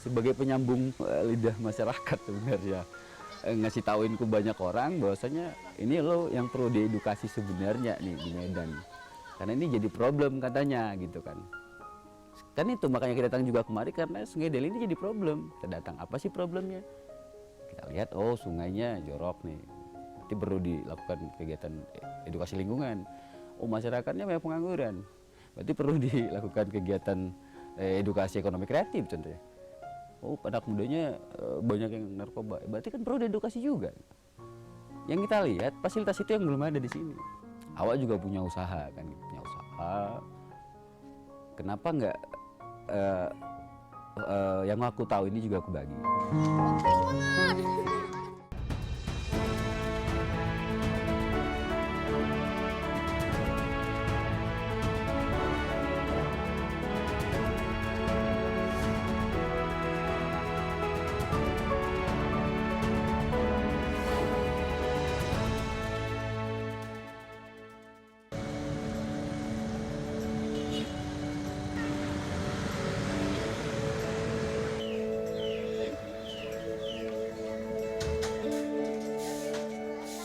sebagai penyambung lidah masyarakat sebenarnya. Ngasih tauin ke banyak orang bahwasanya ini loh yang perlu diedukasi sebenarnya nih di Medan. Karena ini jadi problem katanya gitu kan. Kan itu makanya kita datang juga kemari karena Sungai Deli ini jadi problem. Kita datang, apa sih problemnya? Kita lihat, oh sungainya jorok nih. Nanti perlu dilakukan kegiatan edukasi lingkungan. Oh masyarakatnya banyak pengangguran. Berarti perlu dilakukan kegiatan edukasi ekonomi kreatif contohnya. Oh anak mudanya banyak yang narkoba. Berarti kan perlu diedukasi juga. Yang kita lihat fasilitas itu yang belum ada di sini. Awak juga punya usaha kan, punya usaha. Kenapa nggak yang aku tahu ini juga aku bagi.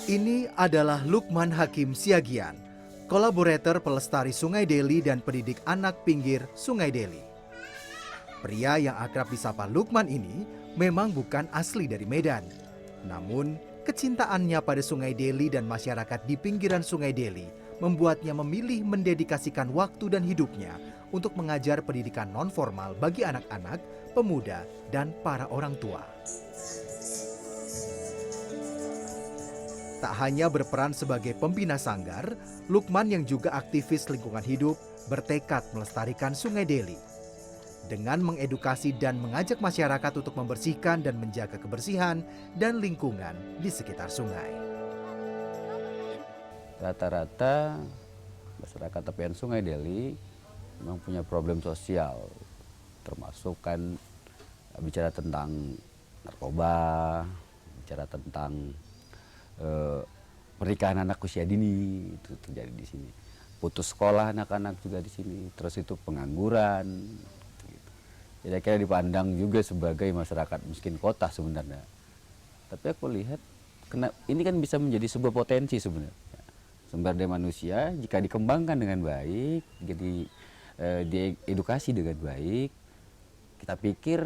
Ini adalah Lukman Hakim Siagian, kolaborator pelestari Sungai Deli dan pendidik anak pinggir Sungai Deli. Pria yang akrab disapa Lukman ini memang bukan asli dari Medan. Namun, kecintaannya pada Sungai Deli dan masyarakat di pinggiran Sungai Deli membuatnya memilih mendedikasikan waktu dan hidupnya untuk mengajar pendidikan nonformal bagi anak-anak, pemuda, dan para orang tua. Tak hanya berperan sebagai pembina sanggar, Lukman yang juga aktivis lingkungan hidup bertekad melestarikan Sungai Deli. Dengan mengedukasi dan mengajak masyarakat untuk membersihkan dan menjaga kebersihan dan lingkungan di sekitar sungai. Rata-rata masyarakat tepian Sungai Deli memang punya problem sosial, termasuk kan bicara tentang narkoba, bicara tentang pernikahan anak usia dini itu terjadi di sini, putus sekolah anak-anak juga di sini, terus itu pengangguran, gitu. Jadi akhirnya dipandang juga sebagai masyarakat miskin kota sebenarnya. Tapi aku lihat ini kan bisa menjadi sebuah potensi sebenarnya. Sumber daya manusia jika dikembangkan dengan baik, jadi diedukasi dengan baik, kita pikir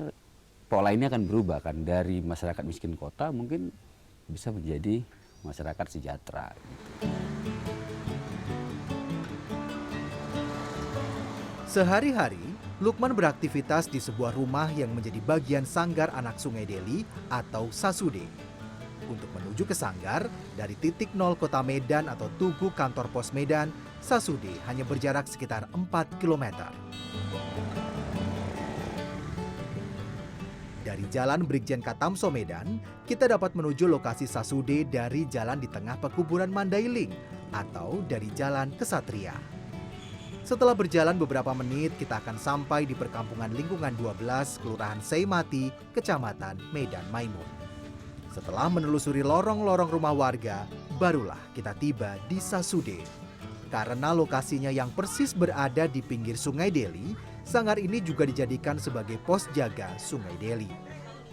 pola ini akan berubah kan dari masyarakat miskin kota mungkin bisa menjadi masyarakat sejahtera. Sehari-hari, Lukman beraktivitas di sebuah rumah yang menjadi bagian sanggar anak Sungai Deli atau Sasude. Untuk menuju ke sanggar, dari titik nol kota Medan atau tugu kantor pos Medan, Sasude hanya berjarak sekitar 4 km. Dari Jalan Brigjen Katamso Medan, kita dapat menuju lokasi Sasude dari jalan di tengah pekuburan Mandailing atau dari Jalan Kesatria. Setelah berjalan beberapa menit, kita akan sampai di perkampungan lingkungan 12, Kelurahan Seimati, Kecamatan Medan Maimun. Setelah menelusuri lorong-lorong rumah warga, barulah kita tiba di Sasude. Karena lokasinya yang persis berada di pinggir Sungai Deli, sanggar ini juga dijadikan sebagai pos jaga Sungai Deli.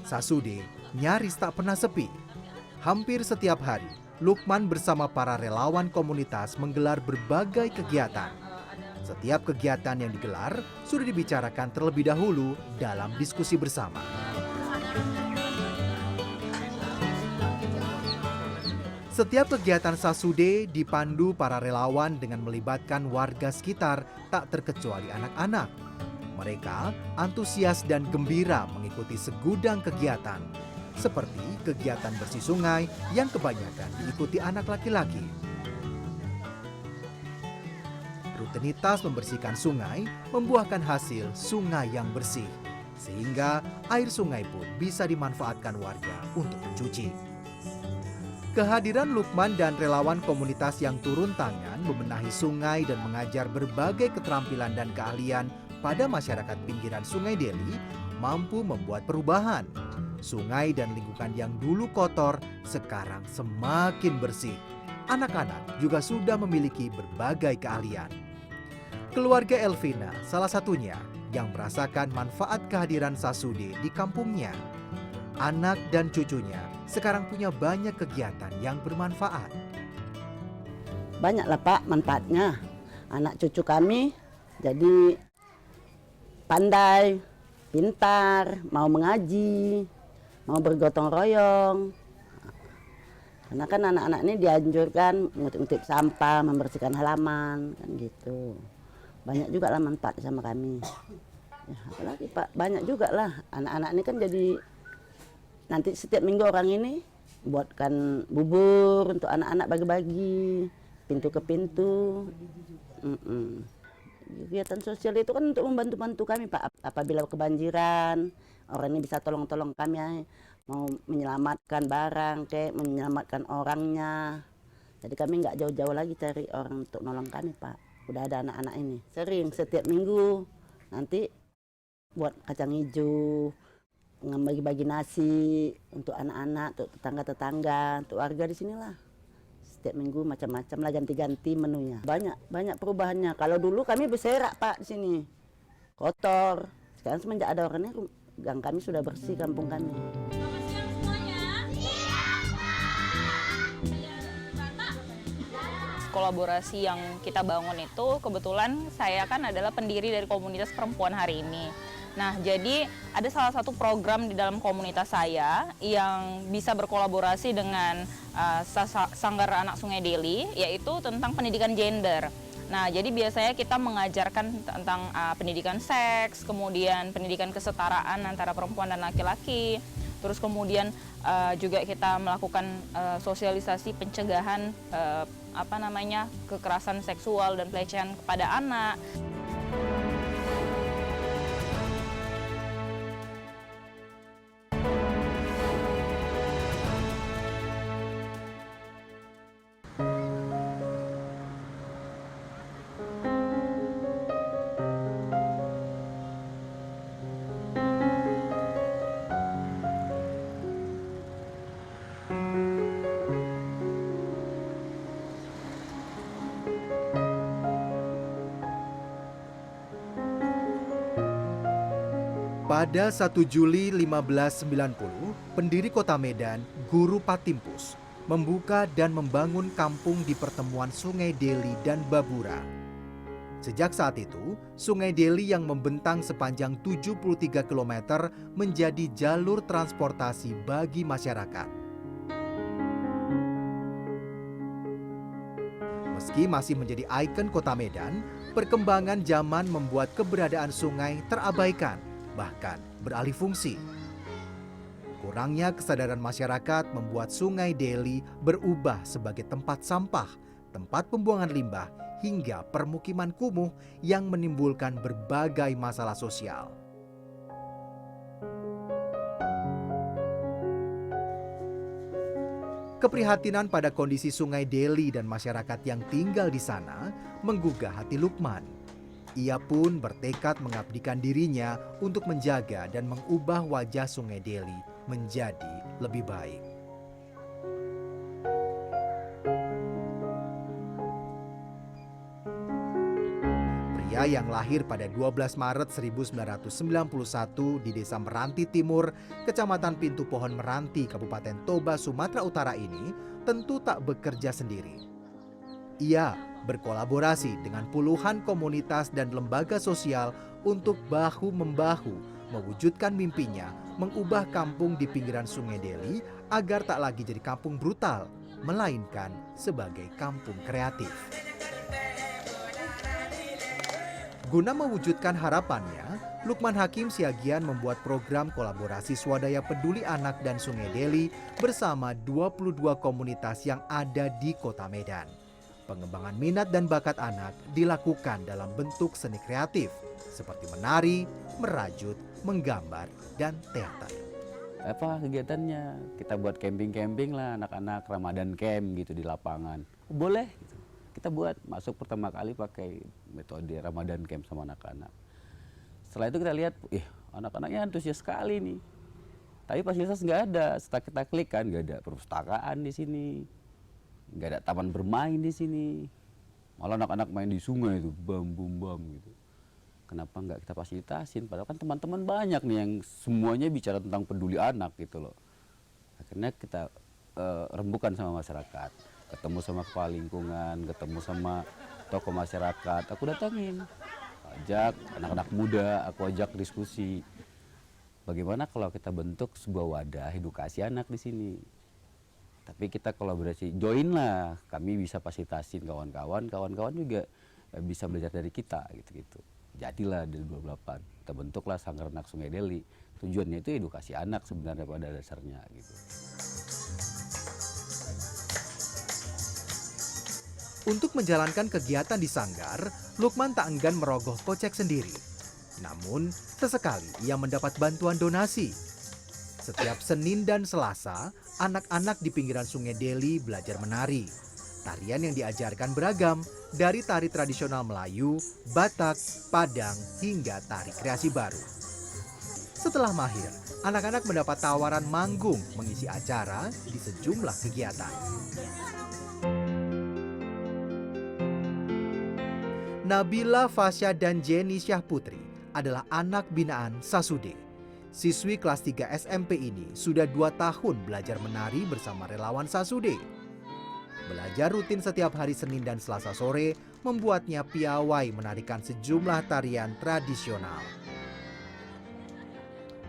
Sasude nyaris tak pernah sepi. Hampir setiap hari, Lukman bersama para relawan komunitas menggelar berbagai kegiatan. Setiap kegiatan yang digelar sudah dibicarakan terlebih dahulu dalam diskusi bersama. Setiap kegiatan Sasude dipandu para relawan dengan melibatkan warga sekitar, tak terkecuali anak-anak. Mereka antusias dan gembira mengikuti segudang kegiatan, seperti kegiatan bersih sungai yang kebanyakan diikuti anak laki-laki. Rutinitas membersihkan sungai membuahkan hasil sungai yang bersih, sehingga air sungai pun bisa dimanfaatkan warga untuk mencuci. Kehadiran Lukman dan relawan komunitas yang turun tangan membenahi sungai dan mengajar berbagai keterampilan dan keahlian pada masyarakat pinggiran Sungai Deli mampu membuat perubahan. Sungai dan lingkungan yang dulu kotor sekarang semakin bersih. Anak-anak juga sudah memiliki berbagai keahlian. Keluarga Elvina salah satunya. yang merasakan manfaat kehadiran Sasude di kampungnya. Anak dan cucunya sekarang punya banyak kegiatan yang bermanfaat. Banyaklah Pak manfaatnya. Anak cucu kami jadi pandai, pintar, mau mengaji, mau bergotong royong. Karena kan anak-anak ini dianjurkan ngutip-ngutip sampah, membersihkan halaman, kan gitu. Banyak juga lah manfaat sama kami. Ya, apalagi Pak, banyak juga lah. Anak-anak ini kan jadi nanti setiap minggu orang ini buatkan bubur untuk anak-anak bagi-bagi, pintu ke pintu. Kegiatan sosial itu kan untuk membantu-bantu kami Pak. Apabila kebanjiran, orang ini bisa tolong-tolong kami, mau menyelamatkan barang, kayak menyelamatkan orangnya. Jadi kami nggak jauh-jauh lagi cari orang untuk nolong kami Pak. Udah ada anak-anak ini. Sering setiap minggu nanti buat kacang hijau, bagi-bagi nasi untuk anak-anak, untuk tetangga-tetangga, untuk warga di sinilah. Setiap minggu macam-macam lah, ganti-ganti menunya. Banyak perubahannya. Kalau dulu kami berserak Pak di sini, kotor. Sekarang semenjak ada orangnya, gang kami sudah bersih, kampung kami. Kolaborasi yang kita bangun itu kebetulan saya kan adalah pendiri dari komunitas perempuan hari ini. Nah, jadi ada salah satu program di dalam komunitas saya yang bisa berkolaborasi dengan Sanggar Anak Sungai Deli, yaitu tentang pendidikan gender. Nah, jadi biasanya kita mengajarkan tentang pendidikan seks, kemudian pendidikan kesetaraan antara perempuan dan laki-laki. Terus kemudian juga kita melakukan sosialisasi pencegahan kekerasan seksual dan pelecehan kepada anak. Pada 1 Juli 1590, pendiri kota Medan, Guru Patimpus, membuka dan membangun kampung di pertemuan Sungai Deli dan Babura. Sejak saat itu, Sungai Deli yang membentang sepanjang 73 km menjadi jalur transportasi bagi masyarakat. Meski masih menjadi ikon kota Medan, perkembangan zaman membuat keberadaan sungai terabaikan, bahkan beralih fungsi. Kurangnya kesadaran masyarakat membuat Sungai Deli berubah sebagai tempat sampah, tempat pembuangan limbah, hingga permukiman kumuh yang menimbulkan berbagai masalah sosial. Keprihatinan pada kondisi Sungai Deli dan masyarakat yang tinggal di sana menggugah hati Lukman. Ia pun bertekad mengabdikan dirinya untuk menjaga dan mengubah wajah Sungai Deli menjadi lebih baik. Pria yang lahir pada 12 Maret 1991 di Desa Meranti Timur, Kecamatan Pintu Pohon Meranti, Kabupaten Toba, Sumatera Utara ini tentu tak bekerja sendiri. Ia berkolaborasi dengan puluhan komunitas dan lembaga sosial untuk bahu-membahu mewujudkan mimpinya mengubah kampung di pinggiran Sungai Deli agar tak lagi jadi kampung brutal, melainkan sebagai kampung kreatif. Guna mewujudkan harapannya, Lukman Hakim Siagian membuat program kolaborasi swadaya peduli anak dan Sungai Deli bersama 22 komunitas yang ada di Kota Medan. Pengembangan minat dan bakat anak dilakukan dalam bentuk seni kreatif seperti menari, merajut, menggambar, dan teater. Apa kegiatannya? Kita buat camping-camping lah, anak-anak Ramadan camp gitu di lapangan. Boleh gitu. Kita buat masuk pertama kali pakai metode Ramadan camp sama anak-anak. Setelah itu kita lihat, anak-anaknya antusias sekali nih. Tapi fasilitas nggak ada. Setelah kita klik kan, nggak ada perpustakaan di sini. Nggak ada taman bermain di sini, malah anak-anak main di sungai itu, bam gitu. kenapa nggak kita fasilitasin? Padahal kan teman-teman banyak nih yang semuanya bicara tentang peduli anak gitu loh. Akhirnya kita rembukan sama masyarakat, ketemu sama kepala lingkungan, ketemu sama tokoh masyarakat, aku datangin, ajak anak-anak muda, aku ajak diskusi. Bagaimana kalau kita bentuk sebuah wadah edukasi anak di sini? Tapi kita kolaborasi, join lah, kami bisa fasilitasin kawan-kawan, kawan-kawan juga bisa belajar dari kita gitu-gitu. Jadilah dari 28, kita bentuklah Sanggar Anak Sungai Deli. Tujuannya itu edukasi anak sebenarnya pada dasarnya gitu. Untuk menjalankan kegiatan di sanggar, Lukman tak enggan merogoh kocek sendiri. Namun, sesekali ia mendapat bantuan donasi. Setiap Senin dan Selasa, anak-anak di pinggiran Sungai Deli belajar menari. Tarian yang diajarkan beragam, dari tari tradisional Melayu, Batak, Padang, hingga tari kreasi baru. Setelah mahir, anak-anak mendapat tawaran manggung mengisi acara di sejumlah kegiatan. Nabila, Fasya, dan Jenny Syahputri adalah anak binaan Sasude. Siswi kelas 3 SMP ini sudah 2 tahun belajar menari bersama relawan Sasude. Belajar rutin setiap hari Senin dan Selasa sore membuatnya piawai menarikan sejumlah tarian tradisional.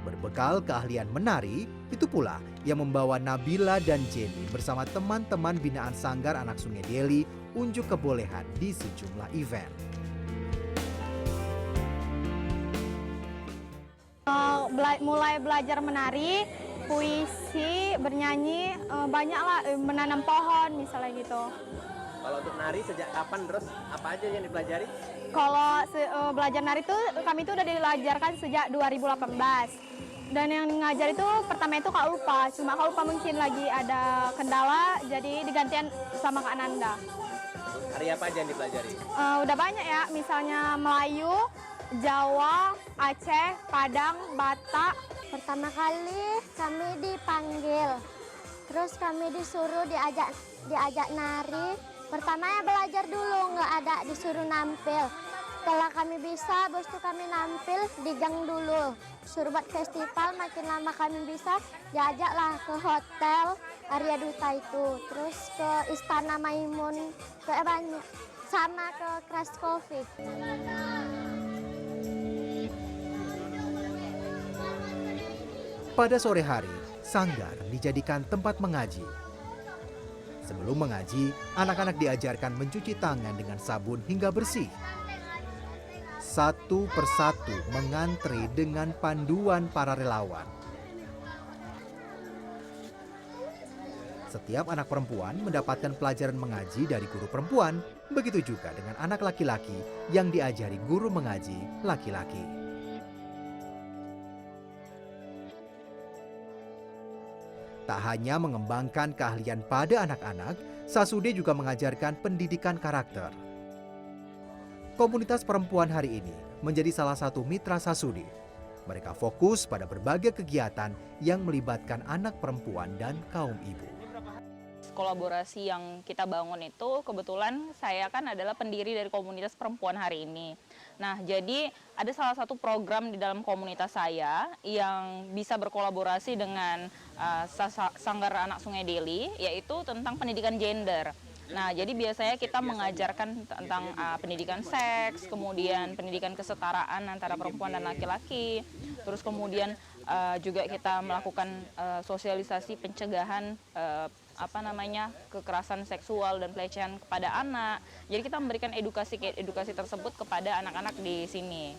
Berbekal keahlian menari, itu pula yang membawa Nabila dan Jenny bersama teman-teman binaan Sanggar Anak Sungai Deli unjuk kebolehan di sejumlah event. Mulai belajar menari, puisi, bernyanyi, banyaklah menanam pohon misalnya gitu. Kalau untuk nari sejak kapan, terus apa aja yang dipelajari? Kalau belajar nari tuh kami itu udah diajarkan sejak 2018. Dan yang ngajar itu pertama itu Kak Ulpa, cuma Kak Ulpa mungkin lagi ada kendala jadi digantian sama Kak Nanda. Hari apa aja yang dipelajari? Udah banyak ya, misalnya Melayu, Jawa, Aceh, Padang, Batak. Pertama kali kami dipanggil, terus kami disuruh diajak nari. Pertamanya belajar dulu, nggak ada disuruh nampil. Setelah kami bisa, bos itu kami nampil di gang dulu. Suruh buat festival, makin lama kami bisa, diajaklah ke hotel Arya Duta itu. Terus ke Istana Maimun, ke banyak, sama ke Crash Coffee. Pada sore hari, sanggar dijadikan tempat mengaji. Sebelum mengaji, anak-anak diajarkan mencuci tangan dengan sabun hingga bersih. Satu persatu mengantre dengan panduan para relawan. Setiap anak perempuan mendapatkan pelajaran mengaji dari guru perempuan, begitu juga dengan anak laki-laki yang diajari guru mengaji laki-laki. Tak hanya mengembangkan keahlian pada anak-anak, Sasude juga mengajarkan pendidikan karakter. Komunitas perempuan hari ini menjadi salah satu mitra Sasude. Mereka fokus pada berbagai kegiatan yang melibatkan anak perempuan dan kaum ibu. Kolaborasi yang kita bangun itu kebetulan saya kan adalah pendiri dari komunitas perempuan hari ini. Nah, jadi ada salah satu program di dalam komunitas saya yang bisa berkolaborasi dengan Sanggar Anak Sungai Deli, yaitu tentang pendidikan gender. Nah, jadi biasanya kita mengajarkan tentang pendidikan seks, kemudian pendidikan kesetaraan antara perempuan dan laki-laki, terus kemudian juga kita melakukan sosialisasi pencegahan kekerasan seksual dan pelecehan kepada anak. Jadi kita memberikan edukasi tersebut kepada anak-anak di sini.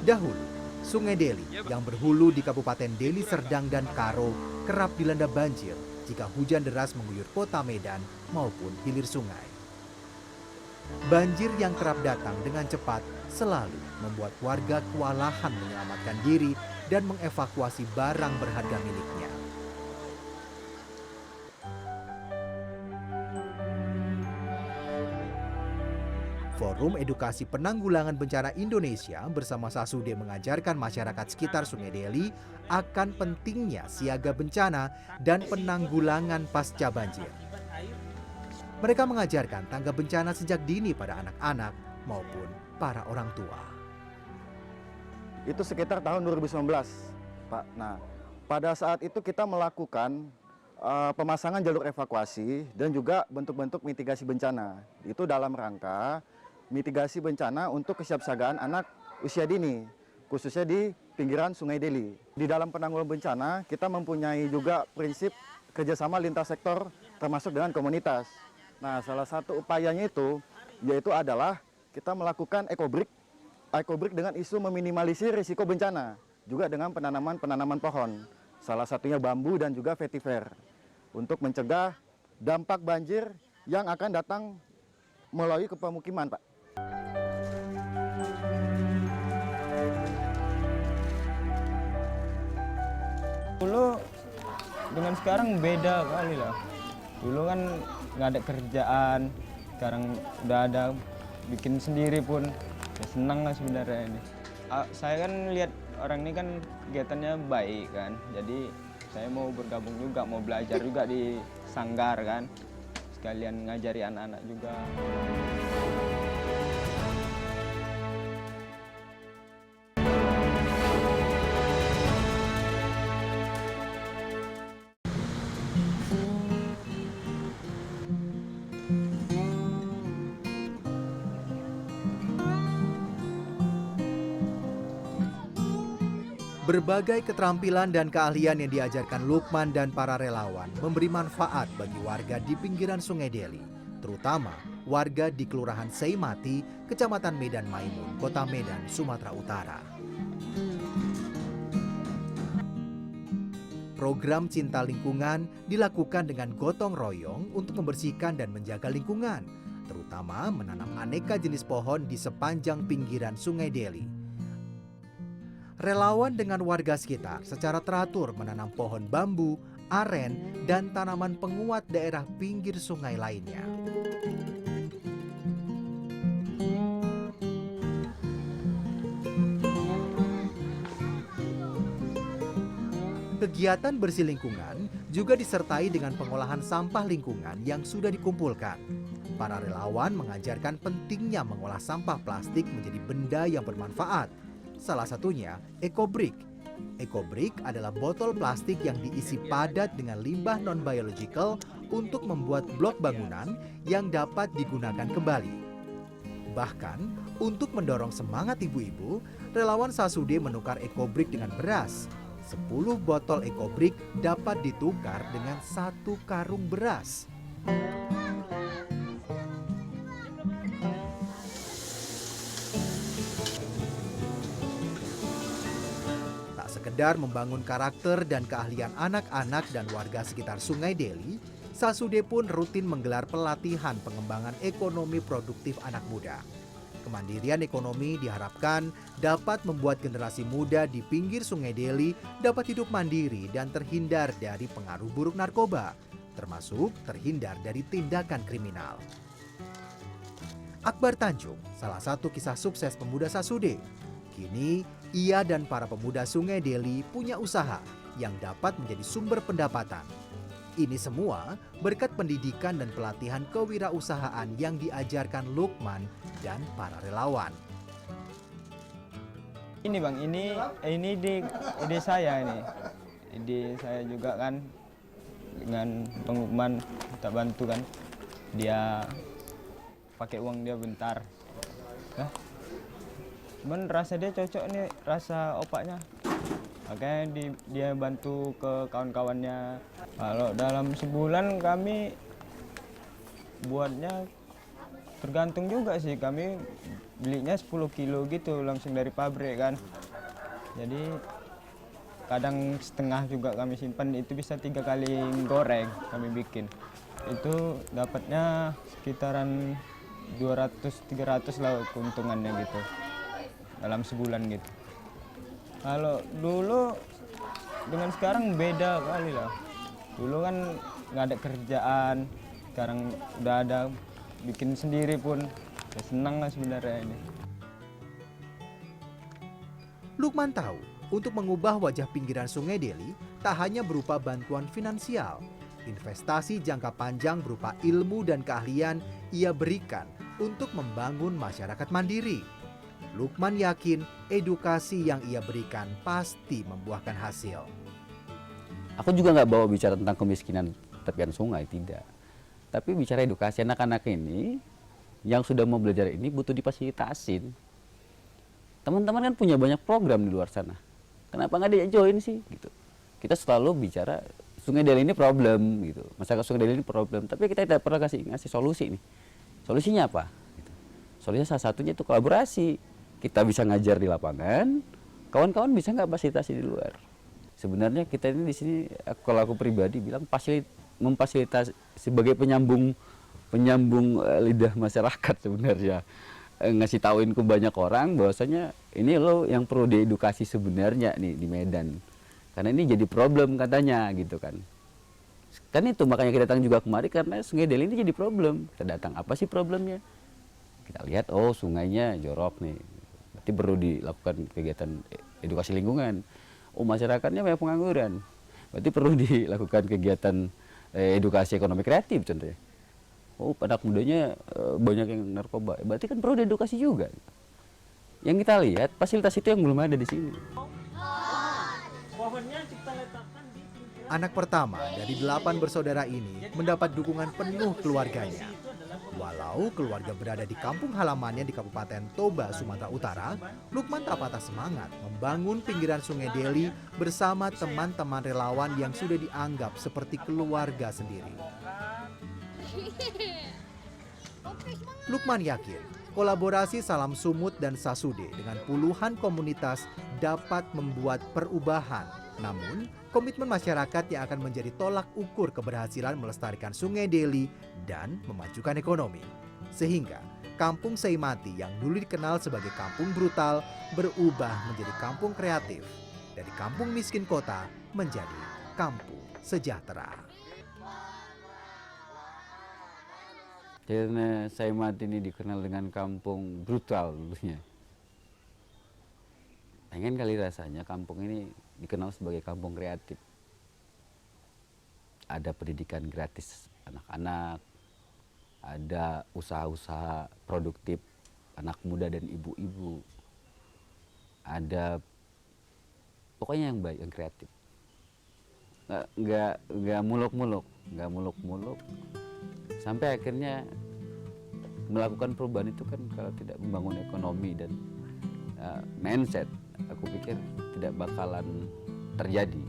Dahulu, Sungai Deli yang berhulu di Kabupaten Deli Serdang dan Karo kerap dilanda banjir jika hujan deras mengguyur kota Medan maupun hilir sungai. Banjir yang kerap datang dengan cepat selalu membuat warga kewalahan menyelamatkan diri dan mengevakuasi barang berharga miliknya. Forum Edukasi Penanggulangan Bencana Indonesia bersama Sasude mengajarkan masyarakat sekitar Sungai Deli akan pentingnya siaga bencana dan penanggulangan pasca banjir. Mereka mengajarkan tangga bencana sejak dini pada anak-anak maupun para orang tua. Itu sekitar tahun 2019, Pak. Nah, pada saat itu kita melakukan pemasangan jalur evakuasi dan juga bentuk-bentuk mitigasi bencana. Itu dalam rangka mitigasi bencana untuk kesiapsiagaan anak usia dini, khususnya di pinggiran Sungai Deli. Di dalam penanggulangan bencana, kita mempunyai juga prinsip kerjasama lintas sektor termasuk dengan komunitas. Nah, salah satu upayanya itu yaitu adalah kita melakukan ekobrik dengan isu meminimalisir risiko bencana, juga dengan penanaman pohon, salah satunya bambu dan juga vetiver, untuk mencegah dampak banjir yang akan datang melalui ke pemukiman, Pak. Dulu dengan sekarang beda kali lah. Dulu kan nggak ada kerjaan, sekarang udah ada, bikin sendiri pun ya senang lah sebenarnya ini. Saya kan lihat orang ini kan kegiatannya baik kan, jadi saya mau bergabung juga, mau belajar juga di sanggar kan, sekalian ngajari anak-anak juga. Berbagai keterampilan dan keahlian yang diajarkan Lukman dan para relawan memberi manfaat bagi warga di pinggiran Sungai Deli, terutama warga di Kelurahan Seimati, Kecamatan Medan Maimun, Kota Medan, Sumatera Utara. Program Cinta Lingkungan dilakukan dengan gotong royong untuk membersihkan dan menjaga lingkungan, terutama menanam aneka jenis pohon di sepanjang pinggiran Sungai Deli. Relawan dengan warga sekitar secara teratur menanam pohon bambu, aren, dan tanaman penguat daerah pinggir sungai lainnya. Kegiatan bersih lingkungan juga disertai dengan pengolahan sampah lingkungan yang sudah dikumpulkan. Para relawan mengajarkan pentingnya mengolah sampah plastik menjadi benda yang bermanfaat. Salah satunya ekobrik. Ekobrik adalah botol plastik yang diisi padat dengan limbah non-biological untuk membuat blok bangunan yang dapat digunakan kembali. Bahkan, untuk mendorong semangat ibu-ibu, relawan Sasude menukar ekobrik dengan beras. 10 botol ekobrik dapat ditukar dengan 1 karung beras. Sekedar membangun karakter dan keahlian anak-anak dan warga sekitar Sungai Deli, Sasude pun rutin menggelar pelatihan pengembangan ekonomi produktif anak muda. Kemandirian ekonomi diharapkan dapat membuat generasi muda di pinggir Sungai Deli dapat hidup mandiri dan terhindar dari pengaruh buruk narkoba, termasuk terhindar dari tindakan kriminal. Akbar Tanjung, salah satu kisah sukses pemuda Sasude. Kini, ia dan para pemuda Sungai Deli punya usaha yang dapat menjadi sumber pendapatan. Ini semua berkat pendidikan dan pelatihan kewirausahaan yang diajarkan Lukman dan para relawan. Ini Bang, ini ide saya ini. Ide saya juga kan dengan Bang Lukman kita bantu kan. Dia pakai uang dia bentar. Cuman rasa dia cocok nih, rasa opaknya. Makanya dia bantu ke kawan-kawannya. Kalau dalam sebulan kami buatnya tergantung juga sih. Kami belinya 10 kilo gitu langsung dari pabrik kan. Jadi kadang setengah juga kami simpan, itu bisa 3 kali goreng kami bikin. Itu dapatnya sekitaran 200-300 lah keuntungannya gitu. Dalam sebulan gitu. Kalau dulu dengan sekarang beda kali lah. Dulu kan nggak ada kerjaan, sekarang udah ada, bikin sendiri pun ya senang lah sebenarnya ini. Lukman tahu, untuk mengubah wajah pinggiran Sungai Deli tak hanya berupa bantuan finansial. investasi jangka panjang berupa ilmu dan keahlian ia berikan untuk membangun masyarakat mandiri. Lukman yakin edukasi yang ia berikan pasti membuahkan hasil. Aku juga nggak bawa bicara tentang kemiskinan tepian sungai, tidak. Tapi bicara edukasi anak-anak ini yang sudah mau belajar ini butuh difasilitasin. Teman-teman kan punya banyak program di luar sana. Kenapa nggak dia join sih? Gitu. Kita selalu bicara Sungai Deli ini problem, gitu. Masyarakat Sungai Deli ini problem. Tapi kita tidak pernah ngasih solusi nih. Solusinya apa? Gitu. Solusinya salah satunya itu kolaborasi. Kita bisa ngajar di lapangan, kawan-kawan bisa nggak fasilitasi di luar. Sebenarnya kita ini di sini, kalau aku pribadi bilang memfasilitasi sebagai penyambung lidah masyarakat sebenarnya. Ngasih tauin ke banyak orang bahwasanya ini lo yang perlu diedukasi sebenarnya nih di Medan. Karena ini jadi problem katanya gitu kan. Kan itu makanya kita datang juga kemari karena Sungai Deli ini jadi problem. Kita datang, apa sih problemnya? Kita lihat, oh sungainya jorok nih. Berarti perlu dilakukan kegiatan edukasi lingkungan. Oh masyarakatnya banyak pengangguran. Berarti perlu dilakukan kegiatan edukasi ekonomi kreatif contohnya. Oh anak mudanya banyak yang narkoba. Berarti kan perlu diedukasi juga. Yang kita lihat fasilitas itu yang belum ada di sini. Anak pertama dari 8 bersaudara ini mendapat dukungan penuh keluarganya. Walau keluarga berada di kampung halamannya di Kabupaten Toba, Sumatera Utara, Lukman tak patah semangat membangun pinggiran Sungai Deli bersama teman-teman relawan yang sudah dianggap seperti keluarga sendiri. Lukman yakin kolaborasi Salam Sumut dan Sasude dengan puluhan komunitas dapat membuat perubahan. Namun, komitmen masyarakat yang akan menjadi tolak ukur keberhasilan melestarikan Sungai Deli dan memajukan ekonomi. Sehingga, Kampung Seimati yang dulu dikenal sebagai kampung brutal berubah menjadi kampung kreatif. Dari kampung miskin kota menjadi kampung sejahtera. Karena Seimati ini dikenal dengan kampung brutal dulunya. Pengen kali rasanya kampung ini dikenal sebagai kampung kreatif. Ada pendidikan gratis anak-anak, ada usaha-usaha produktif anak muda dan ibu-ibu. Ada pokoknya yang baik, yang kreatif. Nggak muluk-muluk. Sampai akhirnya melakukan perubahan itu kan kalau tidak membangun ekonomi dan mindset, aku pikir tidak bakalan terjadi.